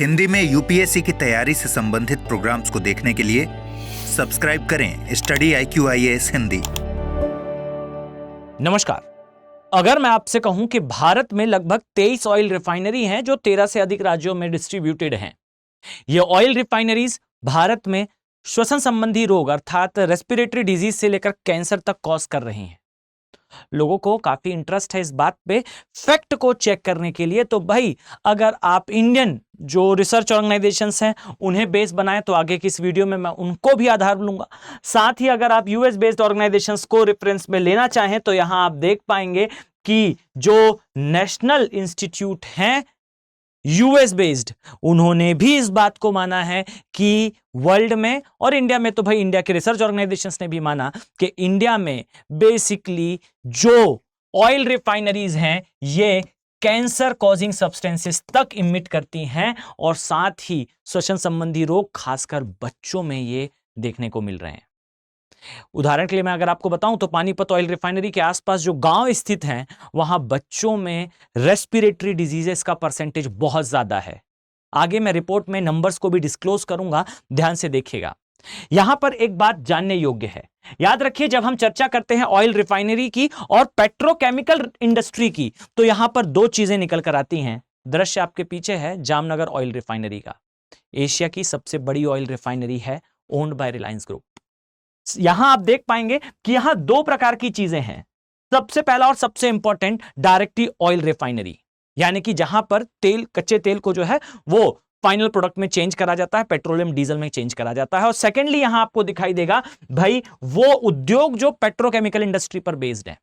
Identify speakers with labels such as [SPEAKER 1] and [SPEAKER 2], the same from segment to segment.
[SPEAKER 1] हिंदी में यूपीएससी की तैयारी से संबंधित प्रोग्राम्स को देखने के लिए सब्सक्राइब करें स्टडी IQ IAS हिंदी।
[SPEAKER 2] नमस्कार। अगर मैं आपसे कहूं कि भारत में लगभग 23 ऑयल रिफाइनरी हैं जो 13 से अधिक राज्यों में डिस्ट्रीब्यूटेड हैं। ये ऑयल रिफाइनरीज भारत में श्वसन संबंधी रोग अर्थात रेस्पिरेटरी डिजीज से लेकर कैंसर तक कॉज कर रही हैं। लोगों को काफी इंटरेस्ट है इस बात पे फैक्ट को चेक करने के लिए। तो भाई अगर आप इंडियन जो रिसर्च ऑर्गेनाइजेशंस हैं उन्हें बेस बनाएं तो आगे की इस वीडियो में मैं उनको भी आधार लूंगा। साथ ही अगर आप यूएस बेस्ड ऑर्गेनाइजेशंस को रेफरेंस में लेना चाहें तो यहां आप देख पाएंगे कि जो नेशनल इंस्टीट्यूट हैं यूएस बेस्ड, उन्होंने भी इस बात को माना है कि वर्ल्ड में और इंडिया में, तो भाई इंडिया के रिसर्च ऑर्गेनाइजेशंस ने भी माना कि इंडिया में बेसिकली जो ऑयल रिफाइनरीज हैं ये कैंसर कॉजिंग सब्सटेंसेस तक इमिट करती हैं और साथ ही श्वसन संबंधी रोग खासकर बच्चों में ये देखने को मिल रहे हैं। उदाहरण के लिए मैं अगर आपको बताऊं तो पानीपत ऑयल रिफाइनरी के आसपास जो गांव स्थित हैं वहां बच्चों में रेस्पिरेटरी डिजीजेस का परसेंटेज बहुत ज्यादा है। आगे मैं रिपोर्ट में नंबर्स को भी डिस्क्लोज करूंगा, ध्यान से देखिएगा। यहां पर एक बात जानने योग्य है, याद रखिए जब हम चर्चा करते हैं ऑयल रिफाइनरी की और पेट्रोकेमिकल इंडस्ट्री की तो यहां पर दो चीजें निकल कर आती हैं। दृश्य आपके पीछे है जामनगर ऑयल रिफाइनरी का, एशिया की सबसे बड़ी ऑयल रिफाइनरी है, ओन्ड बाय रिलायंस ग्रुप। यहां आप देख पाएंगे कि यहां दो प्रकार की चीजें हैं। सबसे पहला और सबसे इंपॉर्टेंट डायरेक्टली ऑयल रिफाइनरी, यानी कि जहां पर तेल, कच्चे तेल को जो है वो फाइनल प्रोडक्ट में चेंज करा जाता है, पेट्रोलियम डीजल में चेंज करा जाता है। और सेकेंडली यहां आपको दिखाई देगा भाई वो उद्योग जो पेट्रोकेमिकल इंडस्ट्री पर बेस्ड है।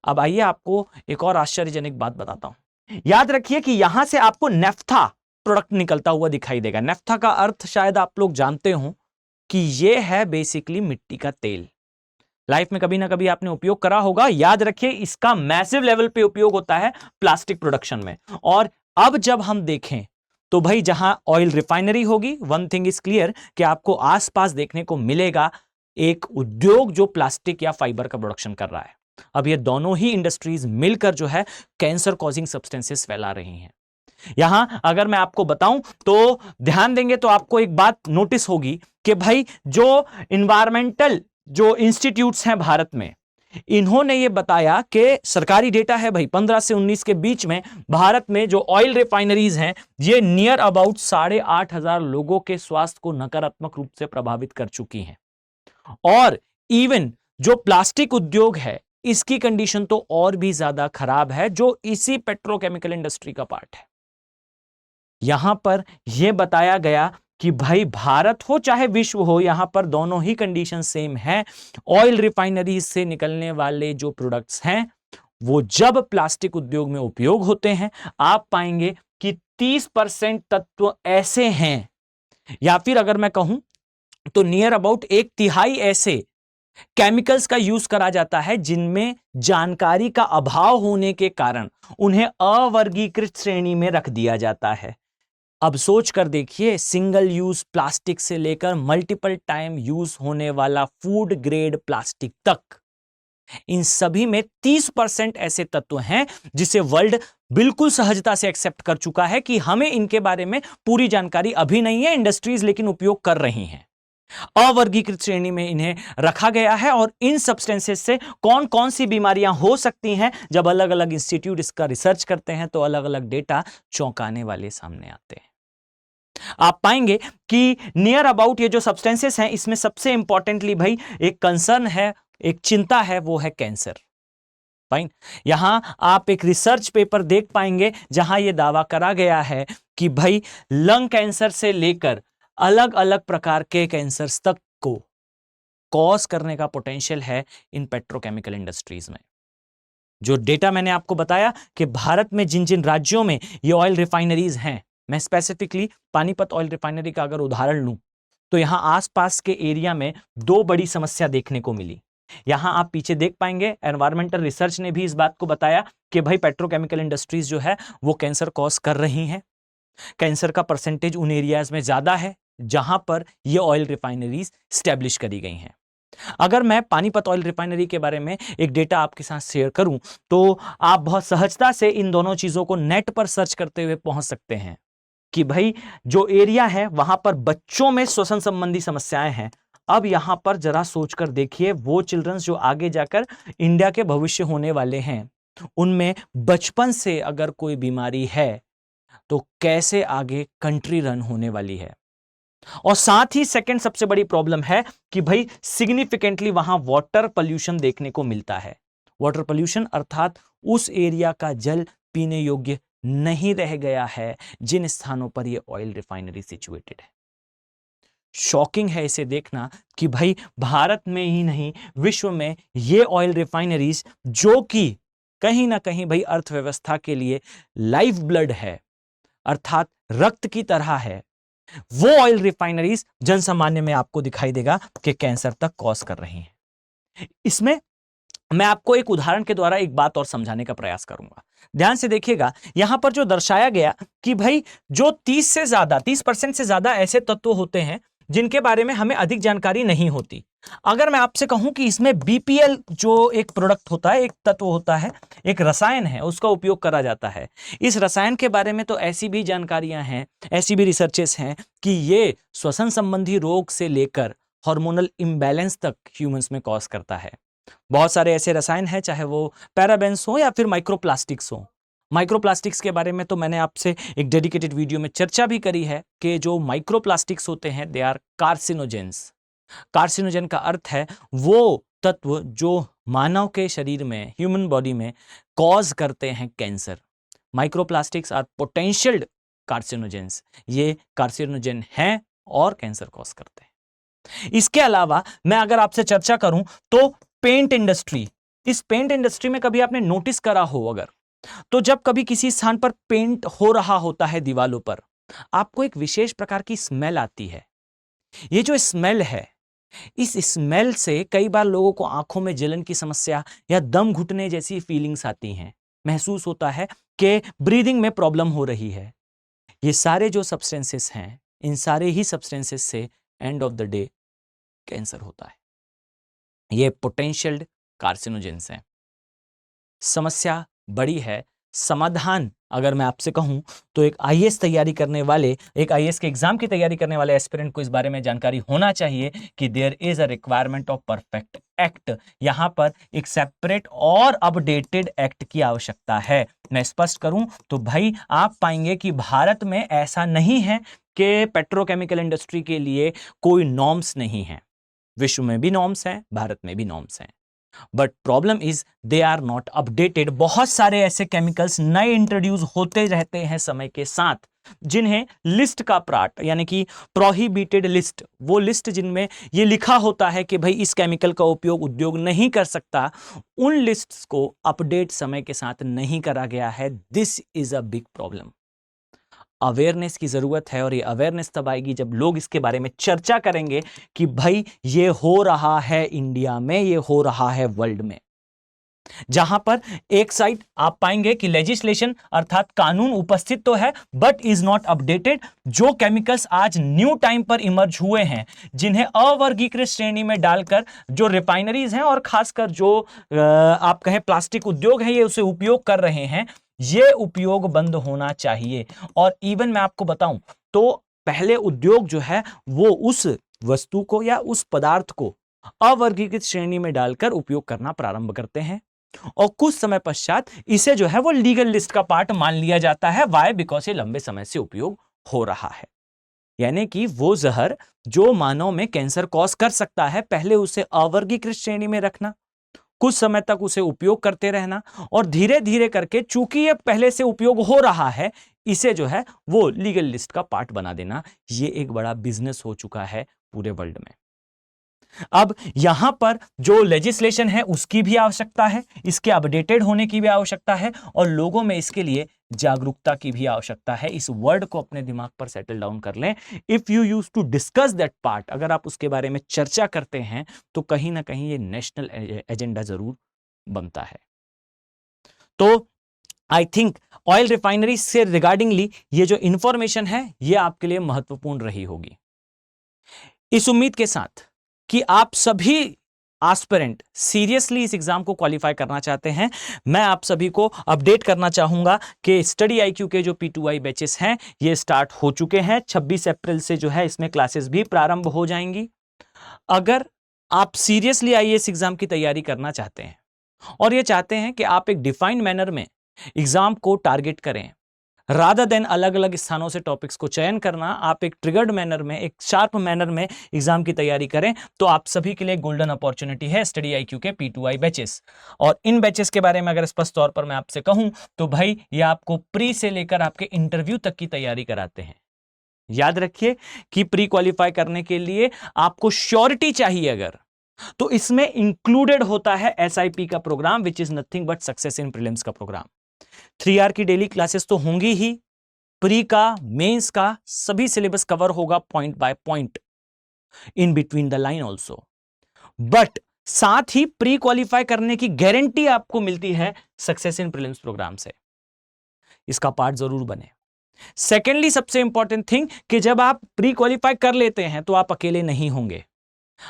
[SPEAKER 2] अब आइए आपको एक और आश्चर्यजनक बात बताता हूं। याद रखिए कि यहां से आपको नेफ्था प्रोडक्ट निकलता हुआ दिखाई देगा। नेफ्था का अर्थ शायद आप लोग जानते हो कि यह है बेसिकली मिट्टी का तेल। लाइफ में कभी ना कभी आपने उपयोग करा होगा। याद रखिए इसका मैसिव लेवल पे उपयोग होता है प्लास्टिक प्रोडक्शन में। और अब जब हम देखें तो भाई जहां ऑयल रिफाइनरी होगी, वन थिंग इज क्लियर कि आपको आसपास देखने को मिलेगा एक उद्योग जो प्लास्टिक या फाइबर का प्रोडक्शन कर रहा है। अब ये दोनों ही इंडस्ट्रीज मिलकर जो है कैंसर कॉजिंग सब्सटेंसेस फैला रही हैं। यहां अगर मैं आपको बताऊं तो ध्यान देंगे तो आपको एक बात नोटिस होगी कि भाई जो इन्वायरमेंटल जो इंस्टीट्यूट्स हैं भारत में, इन्होंने ये बताया कि सरकारी डेटा है भाई 15 से 19 के बीच में भारत में जो ऑयल रिफाइनरीज हैं ये नियर अबाउट 8,500 लोगों के स्वास्थ्य को नकारात्मक रूप से प्रभावित कर चुकी हैं। और इवन जो प्लास्टिक उद्योग है इसकी कंडीशन तो और भी ज्यादा खराब है, जो इसी पेट्रोकेमिकल इंडस्ट्री का पार्ट है। यहां पर यह बताया गया कि भाई भारत हो चाहे विश्व हो, यहां पर दोनों ही कंडीशन सेम है। ऑयल रिफाइनरीज से निकलने वाले जो प्रोडक्ट्स हैं वो जब प्लास्टिक उद्योग में उपयोग होते हैं आप पाएंगे कि 30% तत्व ऐसे हैं, या फिर अगर मैं कहूं तो नियर अबाउट 1/3 ऐसे केमिकल्स का यूज करा जाता है जिनमें जानकारी का अभाव होने के कारण उन्हें अवर्गीकृत श्रेणी में रख दिया जाता है। अब सोच कर देखिए, सिंगल यूज प्लास्टिक से लेकर मल्टीपल टाइम यूज होने वाला फूड ग्रेड प्लास्टिक तक, इन सभी में 30% ऐसे तत्व हैं जिसे वर्ल्ड बिल्कुल सहजता से एक्सेप्ट कर चुका है कि हमें इनके बारे में पूरी जानकारी अभी नहीं है, इंडस्ट्रीज लेकिन उपयोग कर रही हैं। अवर्गीकृत श्रेणी में इन्हें रखा गया है और इन सब्सटेंसेस से कौन कौन सी बीमारियां हो सकती हैं, जब अलग अलग इंस्टीट्यूट इसका रिसर्च करते हैं तो अलग अलग डेटा चौंकाने वाले सामने आते हैं। आप पाएंगे कि नियर अबाउट ये जो सब्सटेंसेस हैं इसमें सबसे इंपॉर्टेंटली भाई एक कंसर्न है, एक चिंता है, वो है कैंसर। फाइन, यहां आप एक रिसर्च पेपर देख पाएंगे जहां यह दावा करा गया है कि भाई लंग कैंसर से लेकर अलग अलग प्रकार के कैंसर्स तक को कॉज करने का पोटेंशियल है इन पेट्रोकेमिकल इंडस्ट्रीज में। जो डेटा मैंने आपको बताया कि भारत में जिन जिन राज्यों में ये ऑयल रिफाइनरीज हैं, मैं स्पेसिफिकली पानीपत ऑयल रिफाइनरी का अगर उदाहरण लूं तो यहां आसपास के एरिया में दो बड़ी समस्या देखने को मिली। यहां आप पीछे देख पाएंगे एनवायरमेंटल रिसर्च ने भी इस बात को बताया कि भाई पेट्रोकेमिकल इंडस्ट्रीज जो है वो कैंसर कॉज कर रही हैं। कैंसर का परसेंटेज उन एरियाज में ज्यादा है जहां पर ये ऑयल रिफाइनरीज स्टैब्लिश करी गई हैं। अगर मैं पानीपत ऑयल रिफाइनरी के बारे में एक डेटा आपके साथ शेयर करूं तो आप बहुत सहजता से इन दोनों चीजों को नेट पर सर्च करते हुए पहुंच सकते हैं। कि भाई जो एरिया है वहां पर बच्चों में श्वसन संबंधी समस्याएं हैं। अब यहां पर जरा सोचकर देखिए, वो चिल्ड्रंस जो आगे जाकर इंडिया के भविष्य होने वाले हैं, उनमें बचपन से अगर कोई बीमारी है तो कैसे आगे कंट्री रन होने वाली है। और साथ ही सेकंड सबसे बड़ी प्रॉब्लम है कि भाई सिग्निफिकेंटली वहां वाटर पोल्यूशन देखने को मिलता है। वाटर पोल्यूशन अर्थात उस एरिया का जल पीने योग्य नहीं रह गया है जिन स्थानों पर यह ऑयल रिफाइनरी सिचुएटेड है। शॉकिंग है इसे देखना कि भाई भारत में ही नहीं, विश्व में ये ऑयल रिफाइनरीज जो कि कहीं ना कहीं भाई अर्थव्यवस्था के लिए लाइफ ब्लड है, अर्थात रक्त की तरह है, वो ऑयल रिफाइनरीज जनसामान्य में आपको दिखाई देगा कि कैंसर तक कॉज कर रही हैं। इसमें मैं आपको एक उदाहरण के द्वारा एक बात और समझाने का प्रयास करूंगा। ध्यान से देखिएगा, यहां पर जो दर्शाया गया कि भाई जो 30% से ज्यादा ऐसे तत्व होते हैं जिनके बारे में हमें अधिक जानकारी नहीं होती। अगर मैं आपसे कहूं कि इसमें बीपीएल जो एक प्रोडक्ट होता है, एक तत्व होता है, एक रसायन है, उसका उपयोग करा जाता है। इस रसायन के बारे में तो ऐसी भी जानकारियां हैं, ऐसी भी रिसर्चेस हैं कि ये श्वसन संबंधी रोग से लेकर हार्मोनल इंबैलेंस तक ह्यूमंस में कॉज करता है। बहुत सारे ऐसे रसायन हैं, चाहे वो पैराबेंस हो या फिर माइक्रोप्लास्टिक्स हो। माइक्रोप्लास्टिक्स के बारे में तो मैंने आपसे एक डेडिकेटेड वीडियो में चर्चा भी करी है कि जो माइक्रोप्लास्टिक्स होते हैं दे आर कार्सिनोजेंस। कार्सिनोजेन का अर्थ है वो तत्व जो मानव के शरीर में, ह्यूमन बॉडी में कॉज करते हैं cancer. Microplastics are potential carcinogens, ये कार्सिनोजेन हैं और कैंसर कॉज करते हैं। इसके अलावा मैं अगर आपसे चर्चा करूं तो पेंट इंडस्ट्री, इस पेंट इंडस्ट्री में कभी आपने नोटिस करा हो अगर, तो जब कभी किसी स्थान पर पेंट हो रहा होता है दीवालों पर, आपको एक विशेष प्रकार की स्मेल आती है। ये जो स्मेल है, इस स्मेल से कई बार लोगों को आंखों में जलन की समस्या या दम घुटने जैसी फीलिंग्स आती हैं। महसूस होता है कि ब्रीदिंग में प्रॉब्लम हो रही है। ये सारे जो सब्सटेंसेस हैं, इन सारे ही सब्सटेंसेस से end of the day cancer होता है। ये पोटेंशियल कार्सिनोजेंस हैं। समस्या बड़ी है। समाधान अगर मैं आपसे कहूं तो एक आईएएस तैयारी करने वाले, एक आईएएस के एग्जाम की तैयारी करने वाले एस्पिरेंट को इस बारे में जानकारी होना चाहिए कि there is a requirement of perfect act. यहां पर एक सेपरेट और अपडेटेड एक्ट की आवश्यकता है। मैं स्पष्ट करूं तो भाई आप पाएंगे कि भारत में ऐसा नहीं है कि पेट्रोकेमिकल इंडस्ट्री के लिए कोई नॉर्म्स नहीं है। विश्व में भी नॉर्म्स हैं, भारत में भी नॉर्म्स हैं, but problem is they are not updated. बहुत सारे ऐसे केमिकल्स नए इंट्रोड्यूस होते रहते हैं समय के साथ, जिन्हें लिस्ट का पार्ट यानी कि प्रोहिबिटेड लिस्ट, वो लिस्ट जिनमें ये लिखा होता है कि भाई इस केमिकल का उपयोग उद्योग नहीं कर सकता, उन लिस्ट्स को अपडेट समय के साथ नहीं करा गया है। This is a big problem. Awareness की जरूरत है और ये अवेयरनेस तब आएगी जब लोग इसके बारे में चर्चा करेंगे कि भाई ये हो रहा है इंडिया में, ये हो रहा है वर्ल्ड में। जहां पर एक साइड आप पाएंगे कि लेजिस्लेशन अर्थात कानून उपस्थित तो है बट इज नॉट अपडेटेड। जो केमिकल्स आज न्यू टाइम पर इमर्ज हुए हैं, जिन्हें अवर्गीकृत श्रेणी में डालकर जो रिफाइनरीज हैं और खासकर जो आप कहें प्लास्टिक उद्योग है, ये उसे उपयोग कर रहे हैं, ये उपयोग बंद होना चाहिए। और इवन मैं आपको बताऊं तो पहले उद्योग जो है वो उस वस्तु को या उस पदार्थ को अवर्गीकृत श्रेणी में डालकर उपयोग करना प्रारंभ करते हैं और कुछ समय पश्चात इसे जो है वो लीगल लिस्ट का पार्ट मान लिया जाता है। वाई? बिकॉज ये लंबे समय से उपयोग हो रहा है। यानी कि वो जहर जो मानव में कैंसर कॉज कर सकता है, पहले उसे अवर्गीकृत श्रेणी में रखना, कुछ समय तक उसे उपयोग करते रहना और धीरे धीरे करके, चूंकि ये पहले से उपयोग हो रहा है, इसे जो है वो लीगल लिस्ट का पार्ट बना देना। ये एक बड़ा बिजनेस हो चुका है पूरे वर्ल्ड में। अब यहां पर जो लेजिस्लेशन है उसकी भी आवश्यकता है, इसके अपडेटेड होने की भी आवश्यकता है और लोगों में इसके लिए जागरूकता की भी आवश्यकता है। इस वर्ड को अपने दिमाग पर सेटल डाउन कर लें। If you use to discuss that part, अगर आप उसके बारे में चर्चा करते हैं तो कहीं ना कहीं ये नेशनल एजेंडा जरूर बनता है। तो आई थिंक ऑयल रिफाइनरी से रिगार्डिंगली ये जो इंफॉर्मेशन है ये आपके लिए महत्वपूर्ण रही होगी। इस उम्मीद के साथ कि आप सभी एस्पिरेंट सीरियसली इस एग्जाम को क्वालिफाई करना चाहते हैं, मैं आप सभी को अपडेट करना चाहूंगा कि स्टडी आईक्यू के जो P2I बैचेस हैं ये स्टार्ट हो चुके हैं। 26 अप्रैल से जो है इसमें क्लासेस भी प्रारंभ हो जाएंगी। अगर आप सीरियसली IAS एग्जाम की तैयारी करना चाहते हैं और ये चाहते हैं कि आप एक डिफाइंड मैनर में एग्जाम को टारगेट करें, रादर देन अलग अलग स्थानों से टॉपिक्स को चयन करना, आप एक ट्रिगर्ड मैनर में, एक शार्प मैनर में एग्जाम की तैयारी करें, तो आप सभी के लिए गोल्डन अपॉर्चुनिटी है स्टडी आईक्यू के P2I बैचेस। और इन बैचेस के बारे में अगर स्पष्ट तौर पर मैं आपसे कहूं तो भाई ये आपको प्री से लेकर आपके इंटरव्यू तक की तैयारी कराते हैं। याद रखिए कि प्री क्वालिफाई करने के लिए आपको श्योरिटी चाहिए अगर, तो इसमें इंक्लूडेड होता है SIP का programme, which is nothing but success in prelims का प्रोग्राम। 3 आवर की डेली क्लासेस तो होंगी ही, प्री का, मेंस का सभी सिलेबस कवर होगा point by point, in between the line also. But साथ ही प्री क्वालिफाई करने की गारंटी आपको मिलती है सक्सेस इन प्रीलिम्स प्रोग्राम से। इसका पार्ट जरूर बने। सेकेंडली, सबसे इंपॉर्टेंट थिंग कि जब आप प्री क्वालिफाई कर लेते हैं तो आप अकेले नहीं होंगे।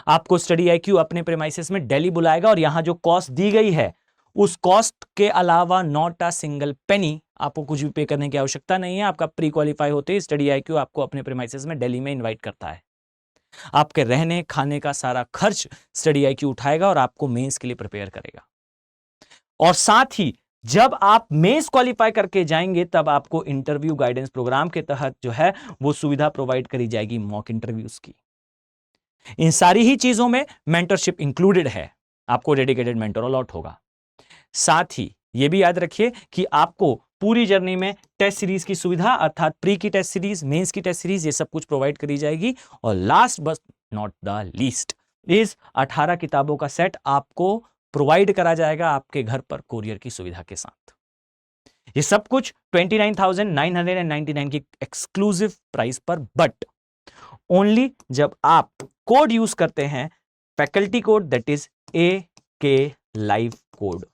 [SPEAKER 2] आपको स्टडी आईक्यू अपने प्रेमाइसेस में दिल्ली बुलाएगा और यहां जो कॉस्ट दी गई है उस कॉस्ट के अलावा नॉट अ सिंगल पेनी आपको कुछ भी पे करने की आवश्यकता नहीं है। आपका प्री क्वालिफाई होते ही स्टडी आईक्यू आपको अपने प्रेमाइसेस में दिल्ली में इनवाइट करता है। आपके रहने खाने का सारा खर्च स्टडी आईक्यू उठाएगा और आपको मेंस के लिए प्रिपेयर करेगा। और साथ ही जब आप मेंस क्वालिफाई करके जाएंगे तब आपको इंटरव्यू गाइडेंस प्रोग्राम के तहत जो है वो सुविधा प्रोवाइड करी जाएगी मॉक इंटरव्यूज की। इन सारी ही चीजों में मेंटरशिप इंक्लूडेड है, आपको डेडिकेटेड मेंटर अलॉट होगा। साथ ही यह भी याद रखिए कि आपको पूरी जर्नी में टेस्ट सीरीज की सुविधा अर्थात प्री की टेस्ट सीरीज, मेंस की टेस्ट सीरीज, ये सब कुछ प्रोवाइड करी जाएगी। और last but not the least is 18 किताबों का सेट आपको प्रोवाइड करा जाएगा आपके घर पर कोरियर की सुविधा के साथ। ये सब कुछ 29,999 की एक्सक्लूसिव प्राइस पर, बट ओनली जब आप कोड यूज करते हैं, faculty code that is AK live code.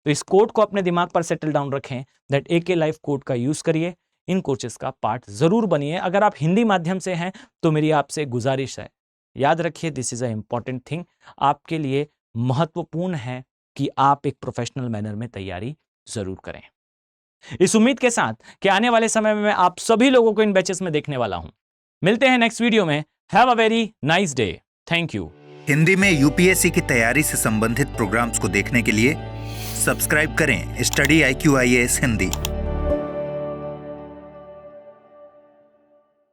[SPEAKER 2] तो इस कोड को अपने दिमाग पर सेटल डाउन रखें, दैट AK लाइव कोड का यूज करिए, इन कोर्सेज का पार्ट जरूर बनिए। अगर आप हिंदी माध्यम से हैं तो मेरी आपसे गुजारिश है, याद रखिए this is a important thing, आपके लिए महत्वपूर्ण है कि आप एक प्रोफेशनल मैनर में तैयारी जरूर करें। इस उम्मीद के साथ कि आने वाले समय में मैं आप सभी लोगों को इन बैचेस में देखने वाला हूं। मिलते हैं नेक्स्ट वीडियो में। Have a very nice day. Thank you.
[SPEAKER 1] Hindi में UPSC की तैयारी से संबंधित प्रोग्राम्स को देखने के लिए सब्सक्राइब करें स्टडी IQ IAS हिंदी।